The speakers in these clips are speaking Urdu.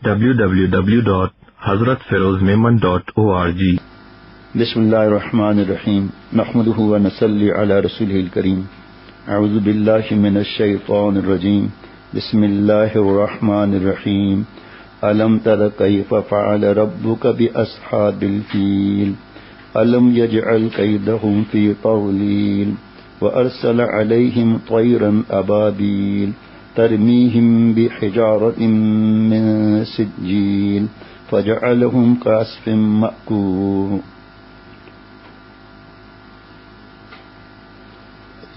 www.hazratfirozmemon.org بسم اللہ الرحمن الرحیم نحمده ونصلی علی رسوله الکریم اعوذ باللہ من الشیطان الرجیم بسم اللہ الرحمن الرحیم الم تر کیف فعل ربک باصحاب الفیل الم یجعل کیدہم فی تضلیل وارسل علیہم طیرا ابابیل ترمیہم بحجارۃ من سجیل فجعلہم کعصف مأکول۔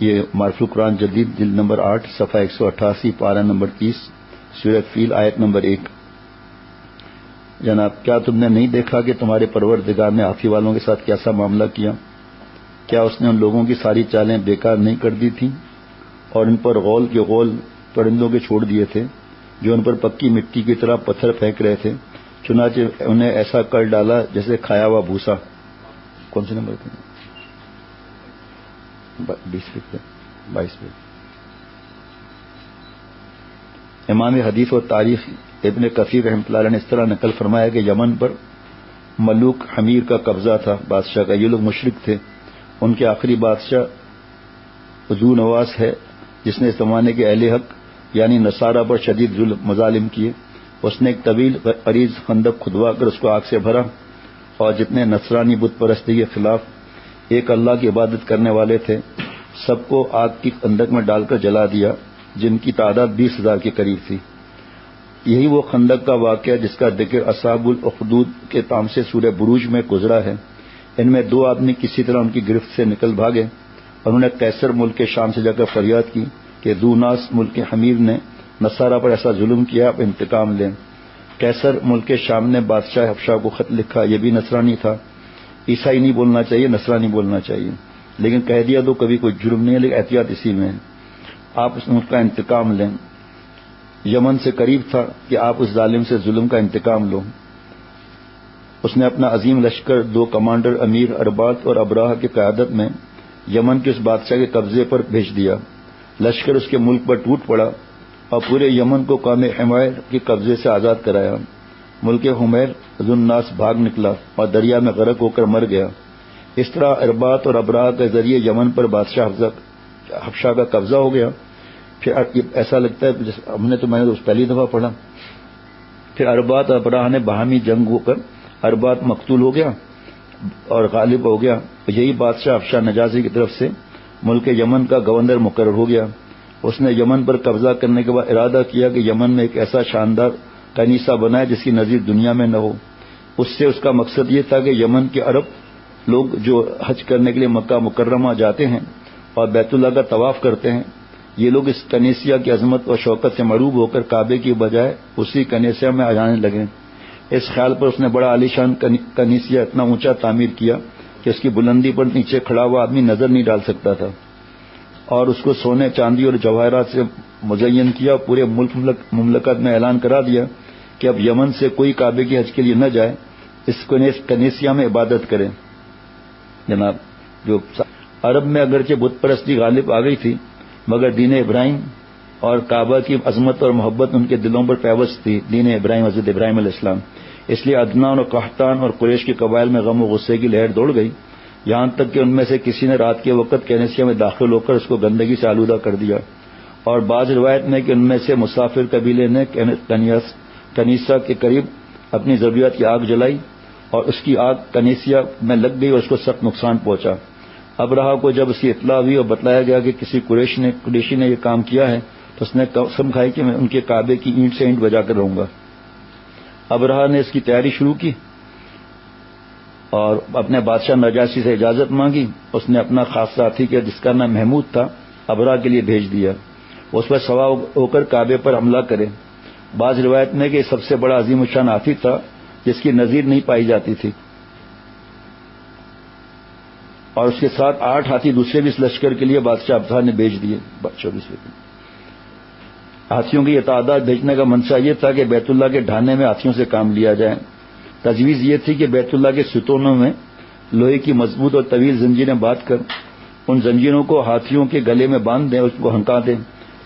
یہ معرفہ قرآن جدید جلد نمبر 8 صفحہ 188 پارہ نمبر 30 سورۃ فیل آیت نمبر 1۔ جناب، کیا تم نے نہیں دیکھا کہ تمہارے پروردگار نے ہاتھی والوں کے ساتھ کیسا معاملہ کیا؟ کیا اس نے ان لوگوں کی ساری چالیں بیکار نہیں کر دی تھیں اور ان پر غول کے غول پرندوں کے چھوڑ دیے تھے جو ان پر پکی مٹی کی طرح پتھر پھینک رہے تھے، چنانچہ انہیں ایسا کر ڈالا جیسے کھایا ہوا بھوسا۔ کون سے نمبر تھے؟ 22 پہ۔ امام حدیث و تاریخ ابن کثیر رحمۃ اللہ علیہ نے اس طرح نقل فرمایا کہ یمن پر ملوک حمیر کا قبضہ تھا، بادشاہ کا۔ یہ لوگ مشرک تھے۔ ان کے آخری بادشاہ ذو نواس ہے جس نے اس زمانے کے اہل حق یعنی نصارہ پر شدید ظلم مظالم کیے۔ اس نے ایک طویل عریض خندق کھدوا کر اس کو آگ سے بھرا اور جتنے نصرانی بت پرستی کے خلاف ایک اللہ کی عبادت کرنے والے تھے سب کو آگ کی خندق میں ڈال کر جلا دیا، جن کی تعداد 20,000 کے قریب تھی۔ یہی وہ خندق کا واقعہ جس کا ذکر اصحاب الاخدود کے نام سے سورہ بروج میں گزرا ہے۔ ان میں 2 آدمی کسی طرح ان کی گرفت سے نکل بھاگے اور انہوں نے قیصر ملک کے شام سے جا کر فریاد کی کہ ذو ناس ملک حمیر نے نصارہ پر ایسا ظلم کیا، اب انتقام لیں۔ قیصر ملک شام نے بادشاہ حبشہ کو خط لکھا، یہ بھی نصرانی تھا۔ عیسائی نہیں بولنا چاہیے، نصرانی بولنا چاہیے، لیکن کہہ دیا تو کبھی کوئی جرم نہیں ہے، لیکن احتیاط اسی میں ہے، آپ اس ملک کا انتقام لیں۔ یمن سے قریب تھا کہ آپ اس ظالم سے ظلم کا انتقام لو۔ اس نے اپنا عظیم لشکر 2 کمانڈر امیر اربات اور ابراہ کی قیادت میں یمن کے اس بادشاہ کے قبضے پر بھیج دیا۔ لشکر اس کے ملک پر ٹوٹ پڑا اور پورے یمن کو قوم حمیر کے قبضے سے آزاد کرایا۔ ملک حمیر ذو الناس بھاگ نکلا اور دریا میں غرق ہو کر مر گیا۔ اس طرح اربات اور ابراہ کے ذریعے یمن پر بادشاہ حبشہ کا قبضہ ہو گیا۔ پھر ایسا لگتا ہے میں نے پہلی دفعہ پڑھا۔ پھر اربات اور ابراہ نے باہمی جنگ ہو کر اربات مقتول ہو گیا اور غالب ہو گیا۔ یہی بادشاہ حبشہ نجاشی کی طرف سے ملک یمن کا گورنر مقرر ہو گیا۔ اس نے یمن پر قبضہ کرنے کے بعد ارادہ کیا کہ یمن میں ایک ایسا شاندار کنیسہ بنائے جس کی نظیر دنیا میں نہ ہو۔ اس سے اس کا مقصد یہ تھا کہ یمن کے عرب لوگ جو حج کرنے کے لیے مکہ مکرمہ جاتے ہیں اور بیت اللہ کا طواف کرتے ہیں، یہ لوگ اس کنیسیا کی عظمت اور شوکت سے مروب ہو کر کعبے کی بجائے اسی کنیسیا میں آ جانے لگے۔ اس خیال پر اس نے بڑا عالیشان کنیسیا اتنا اونچا تعمیر کیا کہ اس کی بلندی پر نیچے کھڑا ہوا آدمی نظر نہیں ڈال سکتا تھا، اور اس کو سونے چاندی اور جواہرات سے مزین کیا۔ پورے مملکت میں اعلان کرا دیا کہ اب یمن سے کوئی کعبے کی حج کے لیے نہ جائے، اس کنیسیا میں عبادت کرے۔ جناب، جو عرب میں اگرچہ بت پرستی غالب آ گئی تھی مگر دین ابراہیم اور کعبہ کی عظمت اور محبت ان کے دلوں پر پیوست تھی، دین ابراہیم حضرت ابراہیم علیہ السلام۔ اس لیے عدنان اور قحطان اور قریش کے قبائل میں غم و غصے کی لہر دوڑ گئی، یہاں تک کہ ان میں سے کسی نے رات کے وقت کنیسیا میں داخل ہو کر اس کو گندگی سے آلودہ کر دیا، اور بعض روایت میں کہ ان میں سے مسافر قبیلے نے کنیسا کے قریب اپنی ضروریات کی آگ جلائی اور اس کی آگ کنیسیا میں لگ گئی اور اس کو سخت نقصان پہنچا۔ ابراہ کو جب اس کی اطلاع ہوئی اور بتلایا گیا کہ کسی قریشی نے یہ کام کیا ہے تو اس نے قسم کھائی کہ میں ان کے کعبے کی اینٹ سے اینٹ بجا کر رہوں گا۔ ابراہ نے اس کی تیاری شروع کی اور اپنے بادشاہ نجاشی سے اجازت مانگی۔ اس نے اپنا خاص ساتھی کیا جس کا نام محمود تھا، ابراہ کے لیے بھیج دیا اس پر سوار ہو کر کعبے پر حملہ کرے۔ بعض روایت میں کہ سب سے بڑا عظیم الشان ہاتھی تھا جس کی نظیر نہیں پائی جاتی تھی، اور اس کے ساتھ 8 ہاتھی دوسرے بھی اس لشکر کے لیے بادشاہ ابراہ نے بھیج دیے۔ 24 ہاتھیوں کی یہ تعداد بھیجنے کا منشا یہ تھا کہ بیت اللہ کے ڈھانے میں ہاتھیوں سے کام لیا جائے۔ تجویز یہ تھی کہ بیت اللہ کے ستونوں میں لوہے کی مضبوط اور طویل زنجیریں باندھ کر ان زنجیروں کو ہاتھیوں کے گلے میں باندھ دیں اور اس کو ہنکا دیں۔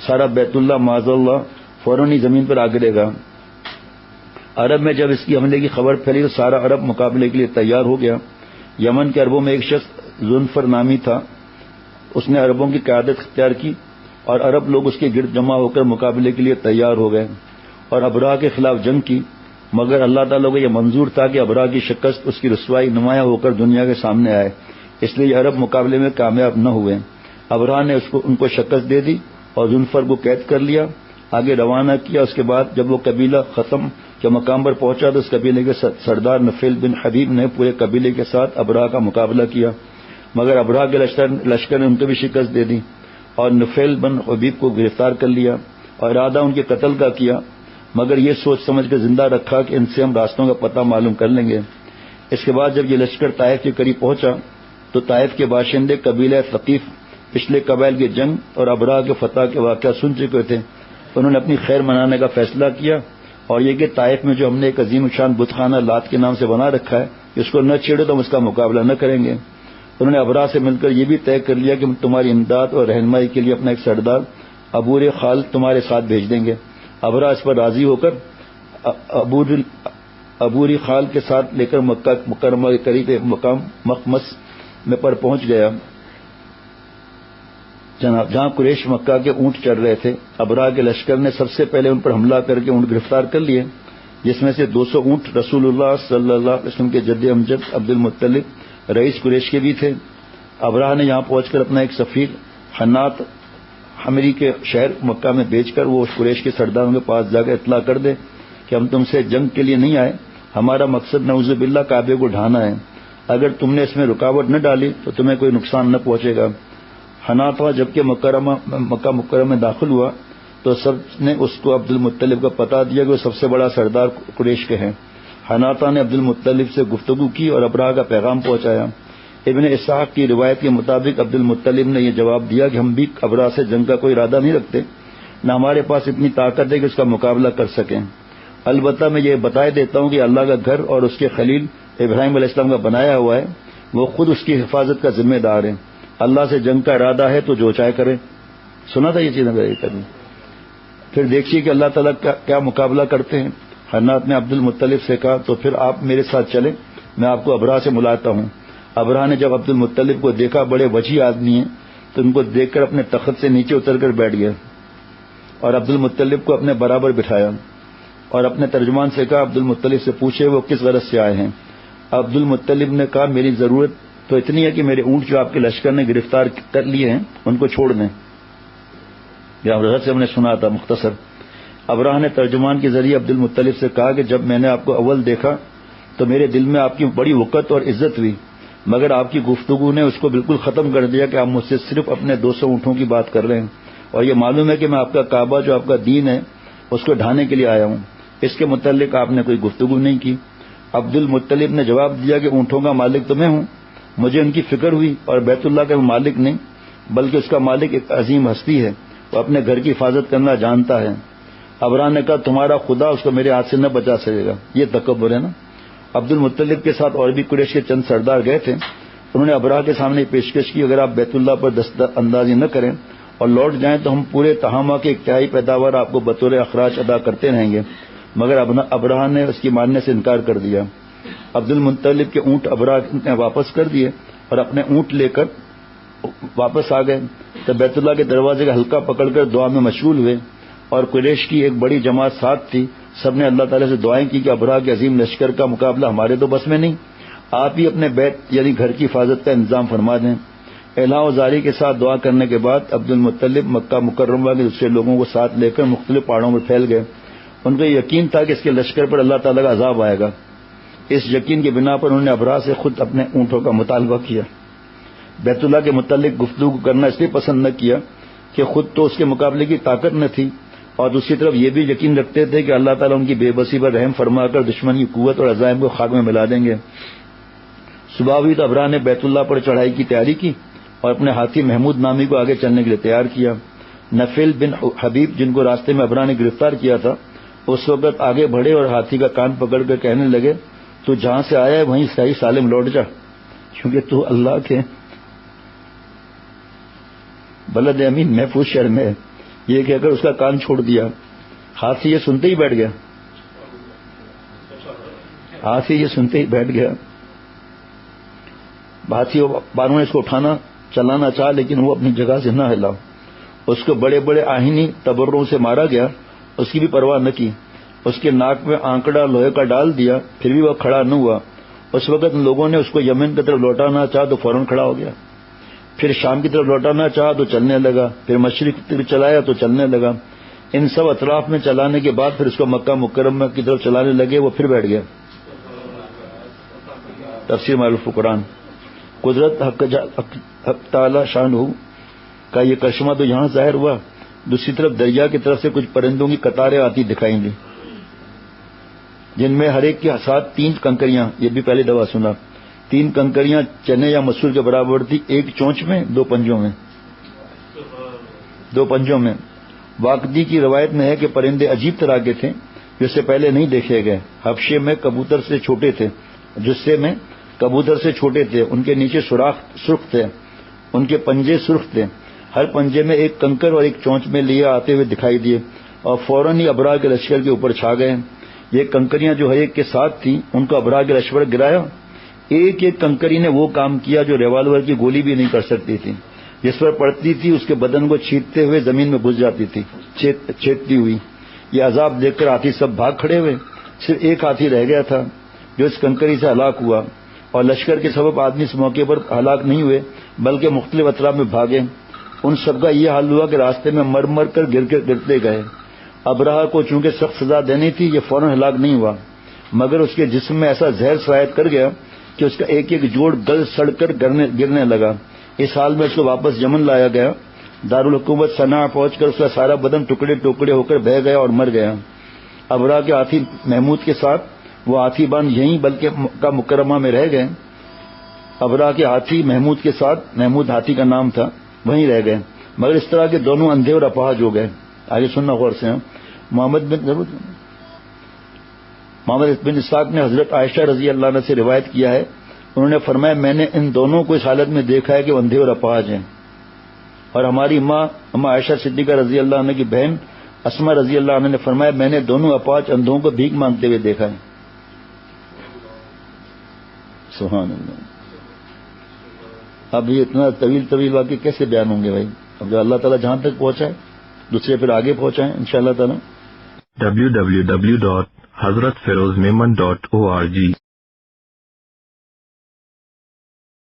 سارا بیت اللہ معاذ اللہ فوراً ہی زمین پر آ گرے گا۔ عرب میں جب اس کی حملے کی خبر پھیلی تو سارا عرب مقابلے کے لیے تیار ہو گیا۔ یمن کے عربوں میں ایک شخص ذوالفر نامی تھا، اس نے عربوں کی قیادت اختیار کی اور عرب لوگ اس کے گرد جمع ہو کر مقابلے کے لیے تیار ہو گئے اور ابراہ کے خلاف جنگ کی، مگر اللہ تعالیٰ کو یہ منظور تھا کہ ابراہ کی شکست اس کی رسوائی نمایاں ہو کر دنیا کے سامنے آئے، اس لیے عرب مقابلے میں کامیاب نہ ہوئے۔ ابراہ نے ان کو شکست دے دی اور ذوالفر کو قید کر لیا، آگے روانہ کیا۔ اس کے بعد جب وہ قبیلہ ختم کے مقام پر پہنچا تو اس قبیلے کے سردار نفیل بن حبیب نے پورے قبیلے کے ساتھ ابراہ کا مقابلہ کیا، مگر ابراہ کے لشکر نے ان کو بھی شکست دے دی اور نفیل بن حبیب کو گرفتار کر لیا اور ارادہ ان کے قتل کا کیا، مگر یہ سوچ سمجھ کر زندہ رکھا کہ ان سے ہم راستوں کا پتہ معلوم کر لیں گے۔ اس کے بعد جب یہ لشکر طائف کے قریب پہنچا تو طائف کے باشندے قبیلہ ثقیف پچھلے قبائل کی جنگ اور ابراہ کے فتح کے واقعہ سن چکے تھے، انہوں نے اپنی خیر منانے کا فیصلہ کیا اور یہ کہ طائف میں جو ہم نے ایک عظیم شان بت خانہ لات کے نام سے بنا رکھا ہے اس کو نہ چھیڑے تو ہم اس کا مقابلہ نہ کریں گے۔ انہوں نے ابراہ سے مل کر یہ بھی طے کر لیا کہ ہم تمہاری امداد اور رہنمائی کے لیے اپنا ایک سردار عبور خال تمہارے ساتھ بھیج دیں گے۔ ابراہ اس پر راضی ہو کر عبوری خال کے ساتھ لے کر مکہ مکرمہ کے قریب مقام مخمس میں پر پہنچ گیا جہاں قریش مکہ کے اونٹ چڑھ رہے تھے۔ ابراہ کے لشکر نے سب سے پہلے ان پر حملہ کر کے اونٹ گرفتار کر لیے، جس میں سے 200 اونٹ رسول اللہ صلی اللہ علیہ وسلم کے جد امجد عبد المطلب رئیس قریش کے بھی تھے۔ ابراہ نے یہاں پہنچ کر اپنا ایک سفیر حنات حمری کے شہر مکہ میں بھیج کر وہ قریش کے سرداروں کے پاس جا کر اطلاع کر دے کہ ہم تم سے جنگ کے لیے نہیں آئے، ہمارا مقصد نعوذ باللہ کعبے کو ڈھانا ہے، اگر تم نے اس میں رکاوٹ نہ ڈالی تو تمہیں کوئی نقصان نہ پہنچے گا۔ حناطہ جبکہ مکہ مکرمہ میں داخل ہوا تو سب نے اس کو عبد المطلب کا پتہ دیا کہ وہ سب سے بڑا سردار قریش کے ہیں۔ حناطہ نے عبد المطلب سے گفتگو کی اور ابراہ کا پیغام پہنچایا۔ ابن اسحاق کی روایت کے مطابق عبد المطلب نے یہ جواب دیا کہ ہم بھی ابراہ سے جنگ کا کوئی ارادہ نہیں رکھتے، نہ ہمارے پاس اتنی طاقت ہے کہ اس کا مقابلہ کر سکیں، البتہ میں یہ بتائے دیتا ہوں کہ اللہ کا گھر اور اس کے خلیل ابراہیم علیہ السلام کا بنایا ہوا ہے، وہ خود اس کی حفاظت کا ذمہ دار ہے، اللہ سے جنگ کا ارادہ ہے تو جو چاہے کرے۔ سنا تھا یہ چیز کبھی؟ پھر دیکھیے کہ اللہ تعالیٰ کیا مقابلہ کرتے ہیں۔ حنات نے عبد المطلب سے کہا تو پھر آپ میرے ساتھ چلیں، میں آپ کو ابراہ سے ملاتا ہوں۔ ابراہ نے جب عبد المطلب کو دیکھا، بڑے وجیح آدمی ہیں، تو ان کو دیکھ کر اپنے تخت سے نیچے اتر کر بیٹھ گیا اور عبد المطلب کو اپنے برابر بٹھایا اور اپنے ترجمان سے کہا عبد المطلب سے پوچھے وہ کس غرض سے آئے ہیں۔ عبد المطلب نے کہا میری ضرورت تو اتنی ہے کہ میرے اونٹ جو آپ کے لشکر نے گرفتار کر لیے ہیں ان کو چھوڑ دیں۔ یہ ابراہ سے ہم نے سنا تھا مختصر۔ ابراہ نے ترجمان کے ذریعے عبد المطلب سے کہا کہ جب میں نے آپ کو اول دیکھا تو میرے دل میں آپ کی بڑی وقت اور عزت ہوئی، مگر آپ کی گفتگو نے اس کو بالکل ختم کر دیا کہ آپ مجھ سے صرف اپنے 200 اونٹوں کی بات کر رہے ہیں، اور یہ معلوم ہے کہ میں آپ کا کعبہ جو آپ کا دین ہے اس کو ڈھانے کے لیے آیا ہوں، اس کے متعلق آپ نے کوئی گفتگو نہیں کی۔ عبد المطلب نے جواب دیا کہ اونٹوں کا مالک تو میں ہوں، مجھے ان کی فکر ہوئی، اور بیت اللہ کا مالک نہیں بلکہ اس کا مالک ایک عظیم ہستی ہے، وہ اپنے گھر کی حفاظت کرنا جانتا ہے۔ ابراہ نے کہا تمہارا خدا اس کو میرے ہاتھ سے نہ بچا سکے گا، یہ تکبر ہے نا۔ عبد المطلب کے ساتھ اور بھی قریش کے چند سردار گئے تھے، انہوں نے ابراہ کے سامنے پیشکش کی اگر آپ بیت اللہ پر دست اندازی نہ کریں اور لوٹ جائیں تو ہم پورے تہامہ کے ایک تہائی پیداوار آپ کو بطور اخراج ادا کرتے رہیں گے، مگر ابراہ نے اس کی ماننے سے انکار کر دیا۔ عبد المطلب کے اونٹ ابراہ نے واپس کر دیے اور اپنے اونٹ لے کر واپس آ گئے تو بیت اللہ کے دروازے کا حلقہ پکڑ کر دعا میں مشغول ہوئے، اور قریش کی ایک بڑی جماعت ساتھ تھی، سب نے اللہ تعالیٰ سے دعائیں کی کہ ابراہ کے عظیم لشکر کا مقابلہ ہمارے تو بس میں نہیں، آپ ہی اپنے بیت یعنی گھر کی حفاظت کا انتظام فرما دیں۔ اعلاء و زاری کے ساتھ دعا کرنے کے بعد عبد المطلب مکہ مکرمہ کے دوسرے لوگوں کو ساتھ لے کر مختلف پہاڑوں میں پھیل گئے۔ ان کو یقین تھا کہ اس کے لشکر پر اللہ تعالیٰ کا عذاب آئے گا، اس یقین کی بنا پر انہوں نے ابراہ سے خود اپنے اونٹوں کا مطالبہ کیا۔ بیت اللہ کے متعلق گفتگو کرنا اس لیے پسند نہ کیا کہ خود تو اس کے مقابلے کی طاقت نہ تھی، اور دوسری طرف یہ بھی یقین رکھتے تھے کہ اللہ تعالیٰ ان کی بے بسی پر رحم فرما کر دشمن کی قوت اور عزائم کو خاک میں ملا دیں گے۔ صبح ہوئی تو ابراہ نے بیت اللہ پر چڑھائی کی تیاری کی اور اپنے ہاتھی محمود نامی کو آگے چلنے کے لیے تیار کیا۔ نفیل بن حبیب جن کو راستے میں ابراہ نے گرفتار کیا تھا اس وقت آگے بڑھے اور ہاتھی کا کان پکڑ کر کہنے لگے تو جہاں سے آیا ہے وہیں صحیح سالم لوٹ جا، کیونکہ تو اللہ کے بلد امین محفوظ شہر میں ہے۔ یہ کہہ کر اس کا کان چھوڑ دیا۔ ہاتھی یہ سنتے ہی بیٹھ گیا۔ ہاتھی یہ سنتے ہی بیٹھ گیا. ہاتھی باروں نے اس کو اٹھانا چلانا چاہا لیکن وہ اپنی جگہ سے نہ ہلا. اس کو بڑے بڑے آہنی تبروں سے مارا گیا, اس کی بھی پرواہ نہ کی. اس کے ناک میں آنکڑا لوہے کا ڈال دیا, پھر بھی وہ کھڑا نہ ہوا. اس وقت لوگوں نے اس کو یمن کی طرف لوٹانا چاہا تو فوراً کھڑا ہو گیا. پھر شام کی طرف لوٹانا چاہا تو چلنے لگا, پھر مشرق کی طرف چلایا تو چلنے لگا. ان سب اطراف میں چلانے کے بعد پھر اس کو مکہ مکرمہ کی طرف چلانے لگے, وہ پھر بیٹھ گیا. تفسیر معروف قرآن. قدرت حق تعالی شانہ کا یہ کرشمہ تو یہاں ظاہر ہوا. دوسری طرف دریا کی طرف سے کچھ پرندوں کی قطاریں آتی دکھائیں دی, جن میں ہر ایک کے ساتھ 3 کنکریاں, یہ بھی پہلی دفعہ سنا, 3 کنکریاں چنے یا مسور کے برابر تھی, ایک چونچ میں 2 پنجوں میں. 2 پنجوں میں. واقدی کی روایت میں ہے کہ پرندے عجیب طرح کے تھے جو اس سے پہلے نہیں دیکھے گئے. حبشے میں کبوتر سے چھوٹے تھے, جسے میں کبوتر سے چھوٹے تھے, ان کے نیچے سرخ تھے, ان کے پنجے سرخ تھے. ہر پنجے میں ایک کنکر اور ایک چونچ میں لیے آتے ہوئے دکھائی دیے اور فوراً ہی ابرار کے لشکر کے اوپر چھا گئے. یہ کنکریاں جو ہر ایک کے ساتھ تھیں ان کو ابرار کے لشکر گرایا. ایک ایک کنکری نے وہ کام کیا جو ریوالور کی گولی بھی نہیں کر سکتی تھی. جس پر پڑتی تھی اس کے بدن کو چھینتے ہوئے زمین میں گھس جاتی تھی چھیدتی ہوئی. یہ عذاب دیکھ کر ہاتھی سب بھاگ کھڑے ہوئے. صرف ایک ہاتھی رہ گیا تھا جو اس کنکری سے ہلاک ہوا, اور لشکر کے سبب آدمی اس موقع پر ہلاک نہیں ہوئے بلکہ مختلف اطراف میں بھاگے. ان سب کا یہ حال ہوا کہ راستے میں مر مر کر گرتے گئے. ابرہہ کو چونکہ سخت سزا دینی تھی یہ فوراً ہلاک نہیں ہوا, مگر اس کے جسم میں ایسا زہر سرایت کر گیا کہ اس کا ایک ایک جوڑ گل سڑ کر گرنے لگا. اس حال میں اس کو واپس یمن لایا گیا. دارالحکومت صنعاء پہنچ کر اس کا سارا بدن ٹکڑے ٹکڑے ہو کر بہہ گیا اور مر گیا. ابرہہ کے ہاتھی محمود کے ساتھ وہ ہاتھی بان یہیں بلکہ مکہ مکرمہ میں رہ گئے. ابرہہ کے ہاتھی محمود کے ساتھ, محمود ہاتھی کا نام تھا, وہیں رہ گئے, مگر اس طرح کے دونوں اندھے اور اپاہج ہو گئے. آگے سننا غور سے. محمد بن اسحاق نے حضرت عائشہ رضی اللہ عنہ سے روایت کیا ہے, انہوں نے فرمایا میں نے ان دونوں کو اس حالت میں دیکھا ہے کہ وہ اندھے اور اپاہج ہیں. اور ہماری ماں عائشہ صدیقہ رضی اللہ عنہ کی بہن اسما رضی اللہ عنہ نے فرمایا میں نے دونوں اپاہج اندھوں کو بھیک مانگتے ہوئے دیکھا ہے. سبحان اللہ. اب یہ اتنا طویل واقعہ کیسے بیان ہوں گے بھائی؟ اب جو اللہ تعالیٰ جہاں تک پہنچائے دوسرے پھر آگے پہنچائیں انشاءاللہ تعالیٰ. www.hazratfirozmemon.org